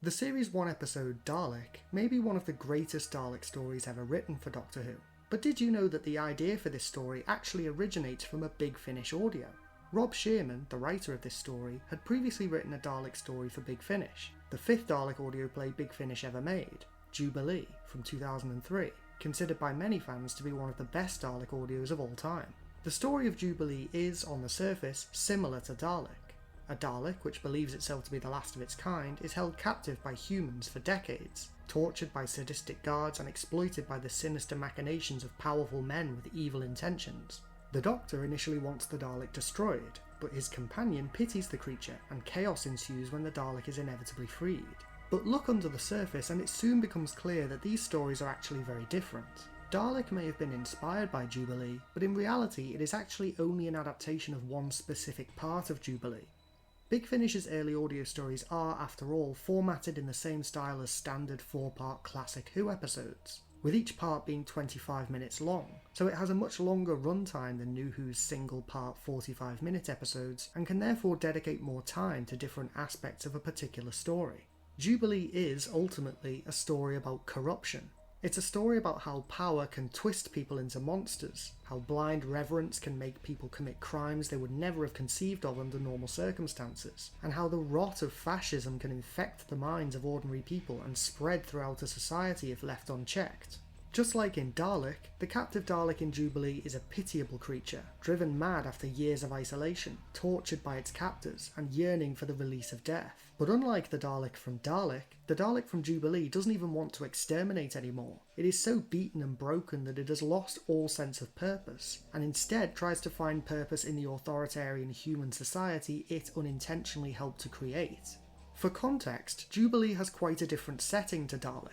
The Series 1 episode Dalek may be one of the greatest Dalek stories ever written for Doctor Who, but did you know that the idea for this story actually originates from a Big Finish audio? Rob Shearman, the writer of this story, had previously written a Dalek story for Big Finish, the fifth Dalek audio play Big Finish ever made, Jubilee, from 2003, considered by many fans to be one of the best Dalek audios of all time. The story of Jubilee is, on the surface, similar to Dalek. A Dalek, which believes itself to be the last of its kind, is held captive by humans for decades, tortured by sadistic guards and exploited by the sinister machinations of powerful men with evil intentions. The Doctor initially wants the Dalek destroyed, but his companion pities the creature and chaos ensues when the Dalek is inevitably freed. But look under the surface and it soon becomes clear that these stories are actually very different. Dalek may have been inspired by Jubilee, but in reality it is actually only an adaptation of one specific part of Jubilee. Big Finish's early audio stories are, after all, formatted in the same style as standard 4-part classic Who episodes, with each part being 25 minutes long, so it has a much longer runtime than New Who's single-part 45-minute episodes, and can therefore dedicate more time to different aspects of a particular story. Jubilee is, ultimately, a story about corruption. It's a story about how power can twist people into monsters, how blind reverence can make people commit crimes they would never have conceived of under normal circumstances, and how the rot of fascism can infect the minds of ordinary people and spread throughout a society if left unchecked. Just like in Dalek, the captive Dalek in Jubilee is a pitiable creature, driven mad after years of isolation, tortured by its captors, and yearning for the release of death. But unlike the Dalek from Jubilee doesn't even want to exterminate anymore. It is so beaten and broken that it has lost all sense of purpose, and instead tries to find purpose in the authoritarian human society it unintentionally helped to create. For context, Jubilee has quite a different setting to Dalek.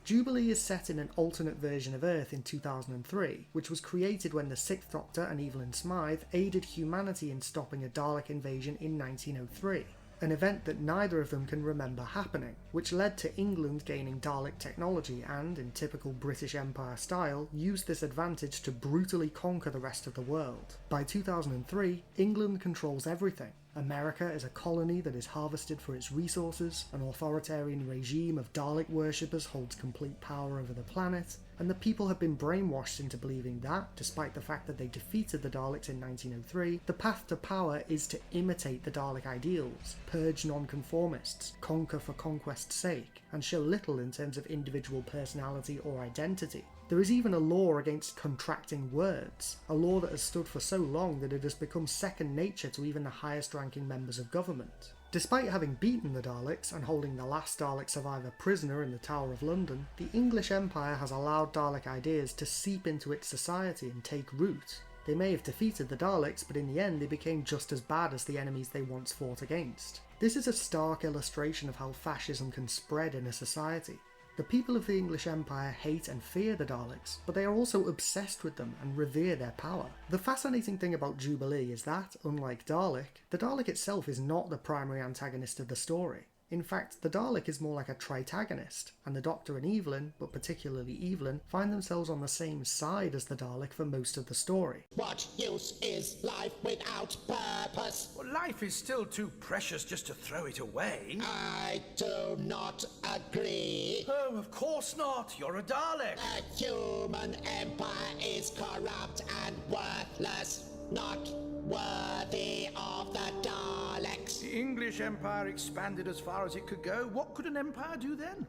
Jubilee is set in an alternate version of Earth in 2003, which was created when the Sixth Doctor and Evelyn Smythe aided humanity in stopping a Dalek invasion in 1903, an event that neither of them can remember happening, which led to England gaining Dalek technology and, in typical British Empire style, used this advantage to brutally conquer the rest of the world. By 2003, England controls everything. America is a colony that is harvested for its resources, an authoritarian regime of Dalek worshippers holds complete power over the planet, and the people have been brainwashed into believing that, despite the fact that they defeated the Daleks in 1903, the path to power is to imitate the Dalek ideals, purge nonconformists, conquer for conquest's sake, and show little in terms of individual personality or identity. There is even a law against contracting words, a law that has stood for so long that it has become second nature to even the highest ranking members of government. Despite having beaten the Daleks and holding the last Dalek survivor prisoner in the Tower of London, the English Empire has allowed Dalek ideas to seep into its society and take root. They may have defeated the Daleks, but in the end they became just as bad as the enemies they once fought against. This is a stark illustration of how fascism can spread in a society. The people of the English Empire hate and fear the Daleks, but they are also obsessed with them and revere their power. The fascinating thing about Jubilee is that, unlike Dalek, the Dalek itself is not the primary antagonist of the story. In fact, the Dalek is more like a tritagonist, and the Doctor and Evelyn, but particularly Evelyn, find themselves on the same side as the Dalek for most of the story. What use is life without purpose? Well, life is still too precious just to throw it away. I do not agree. Oh, of course not. You're a Dalek. The human empire is corrupt and worthless, not worthy of the Daleks. The English Empire expanded as far as it could go. What could an empire do then?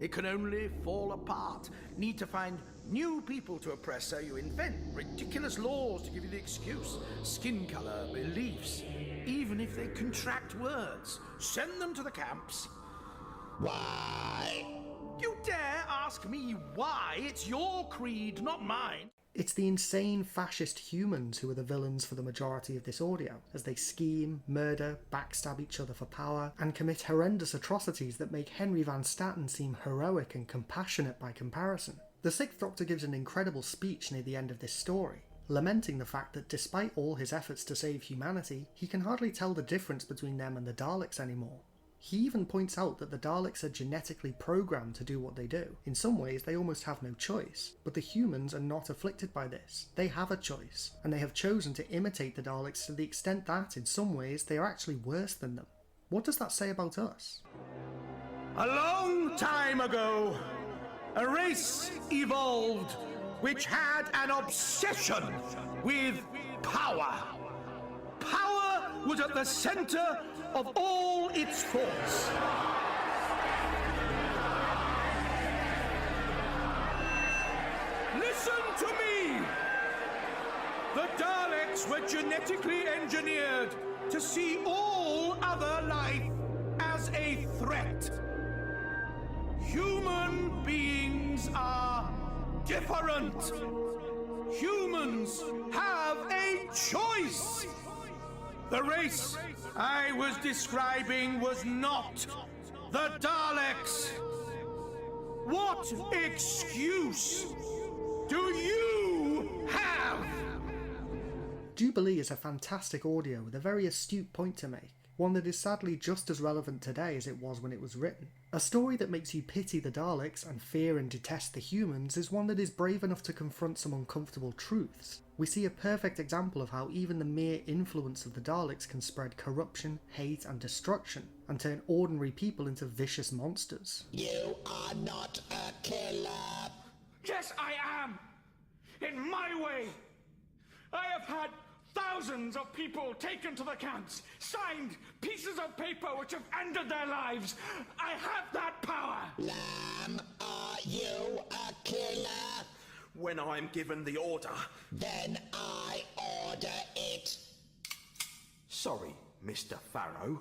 It can only fall apart. Need to find new people to oppress, so you invent ridiculous laws to give you the excuse. Skin colour, beliefs, even if they contract words. Send them to the camps. Why? You dare ask me why? It's your creed, not mine. It's the insane fascist humans who are the villains for the majority of this audio, as they scheme, murder, backstab each other for power, and commit horrendous atrocities that make Henry Van Statten seem heroic and compassionate by comparison. The Sixth Doctor gives an incredible speech near the end of this story, lamenting the fact that despite all his efforts to save humanity, he can hardly tell the difference between them and the Daleks anymore. He even points out that the Daleks are genetically programmed to do what they do. In some ways, they almost have no choice. But the humans are not afflicted by this. They have a choice, and they have chosen to imitate the Daleks to the extent that, in some ways, they are actually worse than them. What does that say about us? A long time ago, a race evolved which had an obsession with power. Power was at the center of all its thoughts. Listen to me! The Daleks were genetically engineered to see all other life as a threat. Human beings are different. Humans have a choice. The race I was describing was not the Daleks. What excuse do you have? Jubilee is a fantastic audio with a very astute point to make, one that is sadly just as relevant today as it was when it was written. A story that makes you pity the Daleks and fear and detest the humans is one that is brave enough to confront some uncomfortable truths. We see a perfect example of how even the mere influence of the Daleks can spread corruption, hate and destruction, and turn ordinary people into vicious monsters. You are not a killer. Yes, I am! In my way! I have had thousands of people taken to the camps, signed pieces of paper which have ended their lives. I have that power! Lamb, are you a killer? When I'm given the order. Then I order it. Sorry, Mr. Farrow.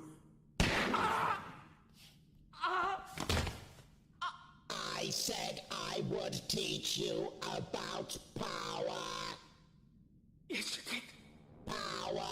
I said I would teach you about power. Yes, you did. Power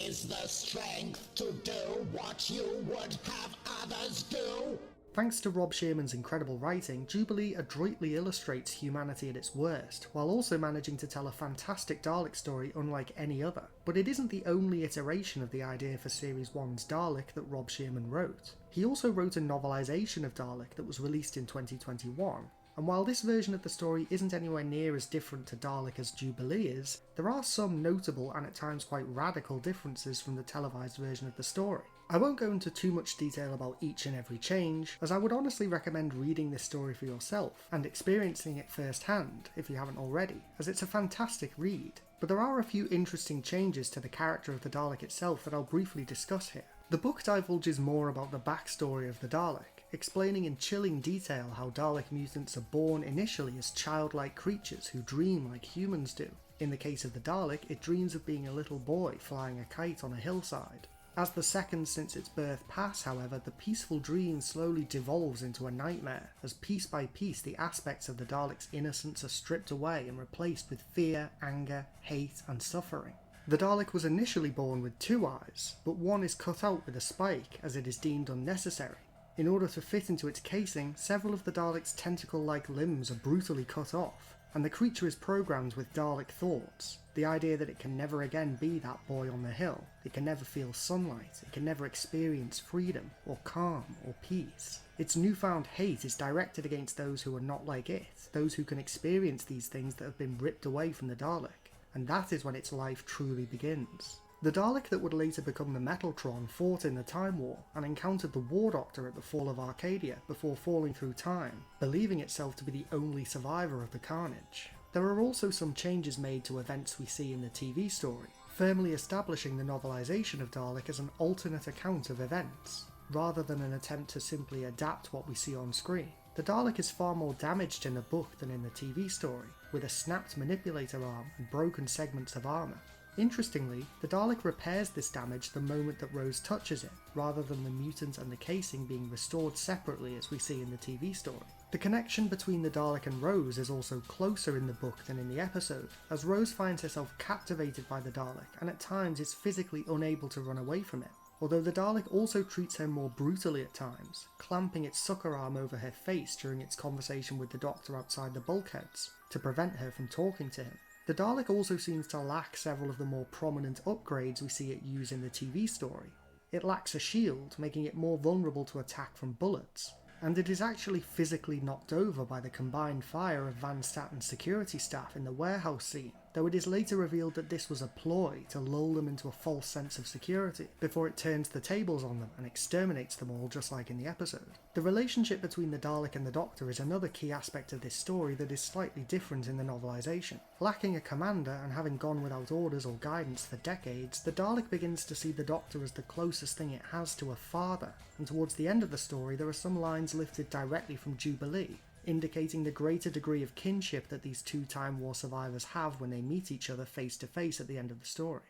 is the strength to do what you would have others do. Thanks to Rob Shearman's incredible writing, Jubilee adroitly illustrates humanity at its worst, while also managing to tell a fantastic Dalek story unlike any other. But it isn't the only iteration of the idea for Series 1's Dalek that Rob Shearman wrote. He also wrote a novelization of Dalek that was released in 2021, and while this version of the story isn't anywhere near as different to Dalek as Jubilee is, there are some notable and at times quite radical differences from the televised version of the story. I won't go into too much detail about each and every change, as I would honestly recommend reading this story for yourself and experiencing it firsthand if you haven't already, as it's a fantastic read. But there are a few interesting changes to the character of the Dalek itself that I'll briefly discuss here. The book divulges more about the backstory of the Dalek, explaining in chilling detail how Dalek mutants are born initially as childlike creatures who dream like humans do. In the case of the Dalek, it dreams of being a little boy flying a kite on a hillside. As the seconds since its birth pass, however, the peaceful dream slowly devolves into a nightmare, as piece by piece the aspects of the Dalek's innocence are stripped away and replaced with fear, anger, hate and suffering. The Dalek was initially born with 2 eyes, but one is cut out with a spike as it is deemed unnecessary. In order to fit into its casing, several of the Dalek's tentacle-like limbs are brutally cut off, and the creature is programmed with Dalek thoughts, the idea that it can never again be that boy on the hill, it can never feel sunlight, it can never experience freedom, or calm, or peace. Its newfound hate is directed against those who are not like it, those who can experience these things that have been ripped away from the Dalek, and that is when its life truly begins. The Dalek that would later become the Metaltron fought in the Time War and encountered the War Doctor at the fall of Arcadia before falling through time, believing itself to be the only survivor of the carnage. There are also some changes made to events we see in the TV story, firmly establishing the novelization of Dalek as an alternate account of events, rather than an attempt to simply adapt what we see on screen. The Dalek is far more damaged in the book than in the TV story, with a snapped manipulator arm and broken segments of armour. Interestingly, the Dalek repairs this damage the moment that Rose touches it, rather than the mutant and the casing being restored separately as we see in the TV story. The connection between the Dalek and Rose is also closer in the book than in the episode, as Rose finds herself captivated by the Dalek and at times is physically unable to run away from it. Although the Dalek also treats her more brutally at times, clamping its sucker arm over her face during its conversation with the Doctor outside the bulkheads, to prevent her from talking to him. The Dalek also seems to lack several of the more prominent upgrades we see it use in the TV story. It lacks a shield, making it more vulnerable to attack from bullets, and it is actually physically knocked over by the combined fire of Van Statten's security staff in the warehouse scene, though it is later revealed that this was a ploy to lull them into a false sense of security, before it turns the tables on them and exterminates them all just like in the episode. The relationship between the Dalek and the Doctor is another key aspect of this story that is slightly different in the novelisation. Lacking a commander and having gone without orders or guidance for decades, the Dalek begins to see the Doctor as the closest thing it has to a father, and towards the end of the story there are some lines lifted directly from Jubilee, indicating the greater degree of kinship that these two Time War survivors have when they meet each other face to face at the end of the story.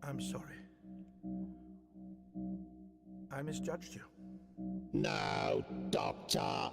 I'm sorry. I misjudged you. No, Doctor.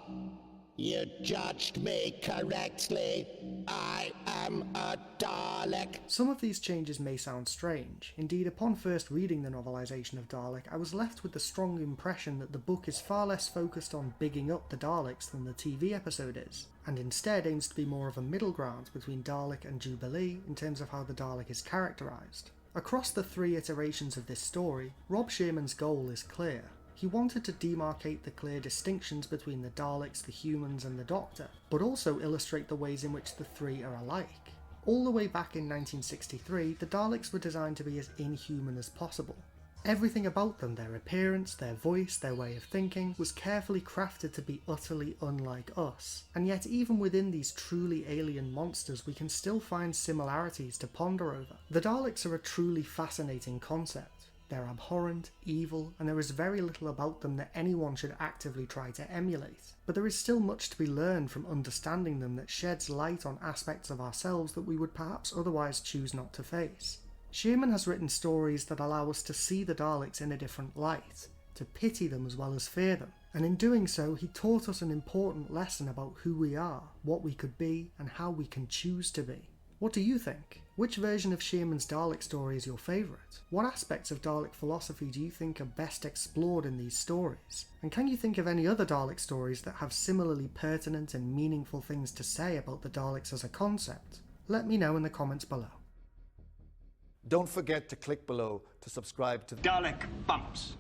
You judged me correctly. I am a Dalek. Some of these changes may sound strange. Indeed, upon first reading the novelisation of Dalek, I was left with the strong impression that the book is far less focused on bigging up the Daleks than the TV episode is, and instead aims to be more of a middle ground between Dalek and Jubilee in terms of how the Dalek is characterised. Across the 3 iterations of this story, Rob Shearman's goal is clear. He wanted to demarcate the clear distinctions between the Daleks, the humans and the Doctor, but also illustrate the ways in which the 3 are alike. All the way back in 1963, the Daleks were designed to be as inhuman as possible. Everything about them, their appearance, their voice, their way of thinking, was carefully crafted to be utterly unlike us. And yet even within these truly alien monsters we can still find similarities to ponder over. The Daleks are a truly fascinating concept. They're abhorrent, evil, and there is very little about them that anyone should actively try to emulate. But there is still much to be learned from understanding them that sheds light on aspects of ourselves that we would perhaps otherwise choose not to face. Shearman has written stories that allow us to see the Daleks in a different light, to pity them as well as fear them, and in doing so he taught us an important lesson about who we are, what we could be, and how we can choose to be. What do you think? Which version of Shearman's Dalek story is your favourite? What aspects of Dalek philosophy do you think are best explored in these stories? And can you think of any other Dalek stories that have similarly pertinent and meaningful things to say about the Daleks as a concept? Let me know in the comments below. Don't forget to click below to subscribe to Dalek Bumps.